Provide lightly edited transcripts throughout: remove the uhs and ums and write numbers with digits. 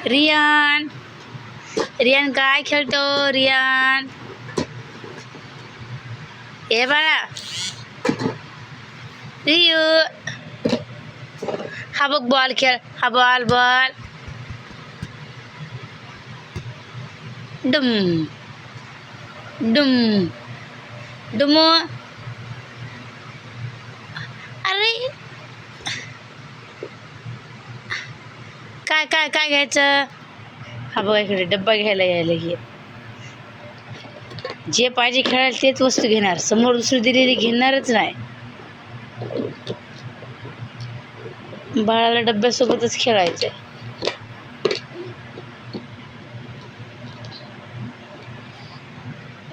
रियान रियान काय खेळतो रियान? हे बाळा रियू, हा बघ बॉल खेळ, हा बॉल बॉल डुम डुम डुमो. अरे काय काय काय घ्यायचं? हा बघा इकडे डब्बा घ्यायला यायला हे. जे पाहिजे खेळायला तेच वस्तू घेणार, समोर दुसरी दिलेली घेणारच नाही. बाळाला डब्यासोबतच खेळायचंय.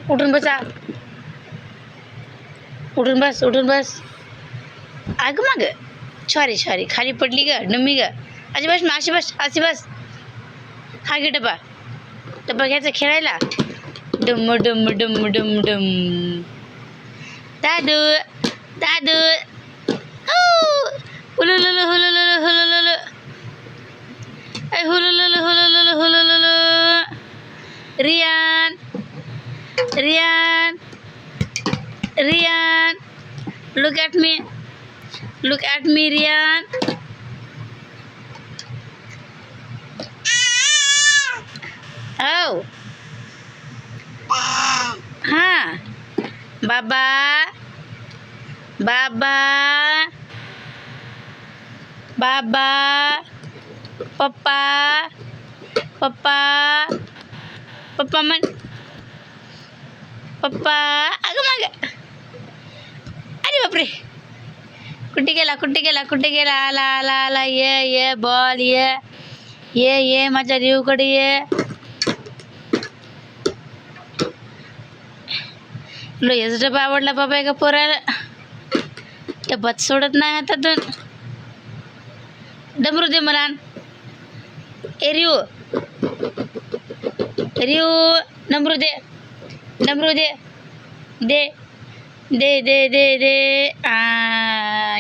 उठून बसा, उठून बस, उठून बस. अग मग सॉरी सॉरी खाली पडली ग, डम्मी ग. अशी बस, अशी बस, अशी बस. हा घे डब्बा, डब्बा घ्यायचा खेळायला. डम डम डम डम डम. दादू दादू हुलुलुलु हुलुलुलु हुलुलुलु हुलुलुलु हुलुलुलु हुलुलुलु. Riyan Riyan Riyan, look at me, look at me Riyan. Oh हाँ बाबा बाबा बाबा पप्पा पप्पा पप्पा मन पप्पा. अगं माग, अरे बापरे, कुठे गेला कुठे गेला कुठे गेला? आला आला आला, ये बॉल ये माझ्या रिवकडे ये. लोह्याचा डबा आवडला बाबा एका पोराला, डब्बाच सोडत नाही हातातून. डमरू दे मला. ए रिऊ रिऊ, डमरू दे, डमरू दे दे दे दे दे दे.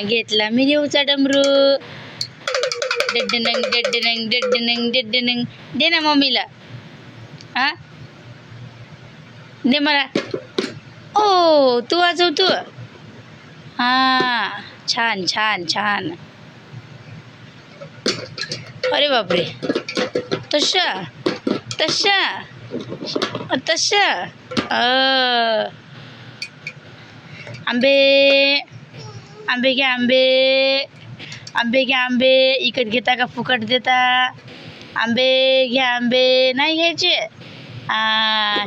घेतला मी रिऊचा डमरू. डेड्डनंग डेड्डनंग डेड्डनंग डेड्डनंग. दे ना मम्मीला. हा दे मला. ओ तू वाजव तू. हा छान छान छान. अरे बापरे, तशा तशा तशा. आंबे आंबे घ्या, आंबे आंबे घ्या, आंबे. इकत घेता का फुकट देता? आंबे घ्या, आंबे नाही घ्यायचे.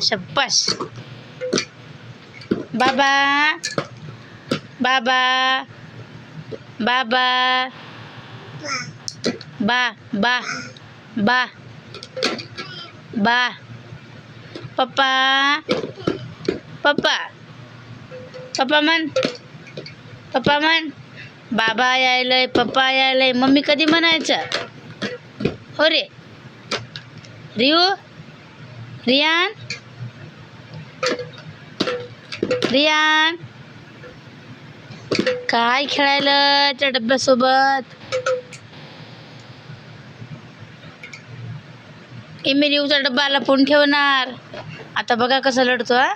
शब्बाश. बाबा बाबा बाबा बा बा बा बा पप्पा पप्पा पप्पा मन पप्पा मन. बाबा यायलंय, पप्पा यायलंय, मम्मी कधी म्हणायचं? हो रे रिऊ रियान रियान, काय खेळायला त्या डब्यासोबत? मी रिऊचा डब्बा लपवून ठेवणार. आता बघा कसं लढतो. हा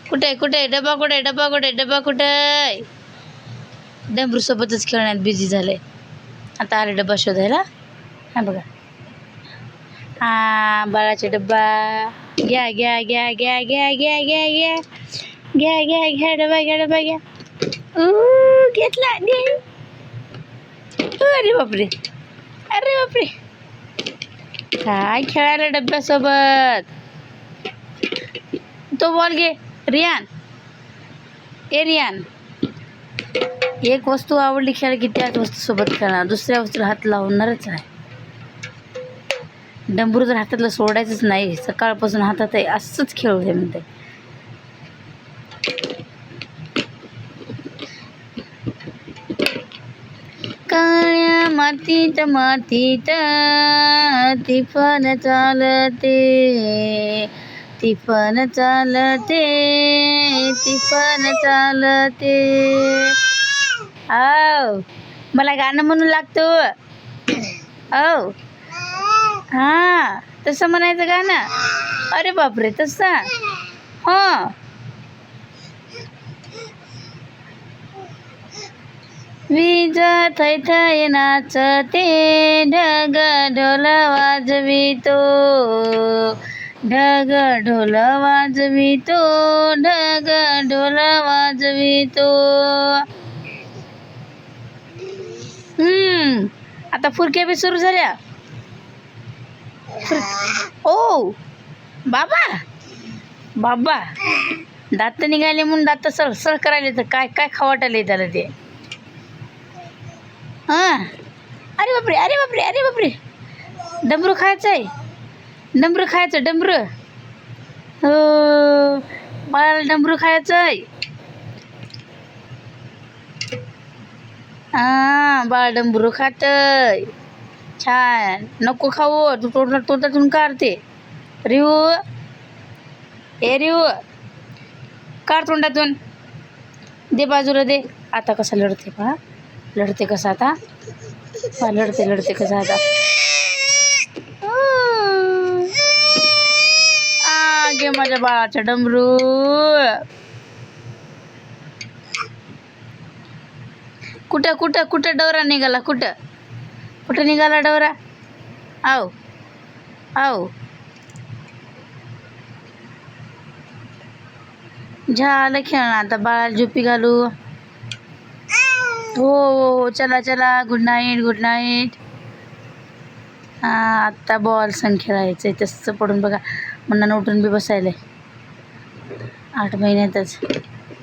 कुठे कुठे डब्बा, कुठे डब्बा, कुठे डब्बा, कुठे? डमरू सोबतच खेळण्यात बिझी झाले. आता आले डब्बा शोधायला. हा बघा, हा बाळाचा डब्बा. घ्या घ्या घ्या घ्या घ्या घ्या घ्या घ्या घ्या घ्या घ्या डबा, घ्या डबा घ्या. घेतला. अरे बापरे, अरे बापरे, काय खेळायला डब्यासोबत? तो बॉल घे रियान. ए रियान, एक वस्तू आवडली खेळ की त्याच वस्तू सोबत खेळणार, दुसऱ्या वस्तूला हात लावणारच आहे. डमरू जर हातातलं सोडायचंच नाही, सकाळपासून हातात आहे असंच खेळू दे म्हणते. काळ्या मातीत मातीत तिफन चालते, तिफन चालते, तिफन चालते. औ मला गाणं म्हणू लागतो. औ हां तसं म्हणायचं गाणं. अरे बापरे तसं हां. वीज थैथय नाचते ढग ढोल वाजवितो. ढग ढोल वाजवितो. ढग ढोल वाजवितो. आता फुरक्या बी सुरू झाल्या. ओ बाबा बाबा दात निघाले म्हणून दात सळसळ करायले तर काय काय खवाटाले त्याला ते. हां अरे बापरे अरे बापरे अरे बापरे. डमरू खायचं आहे. डमरू खायचं डमरू. हो बाळाला डमरू खायचं आहे. हां बाळ डमरू खातंय. छान नको खाऊ तू तोंडातून काढते. रिऊ ए रिऊ काढ तोंडातून. दे बाजूला दे. आता कसा लढते पहा. लढते कसं आता पहा. लढते कसं आता. घे माझ्या बाळाचा डमरू. कुठं कुठं कुठं डवरा निघाला. कुठं निघाला डवरा. आव आव झालं खेळणं. आता बाळाला झोपी घालू. हो हो चला चला गुड नाईट गुड नाईट. हां आत्ता बॉल संग खेळायचं आहे. तसं पडून बघा म्हणून उठून बी बसायला 8 महिन्यातच.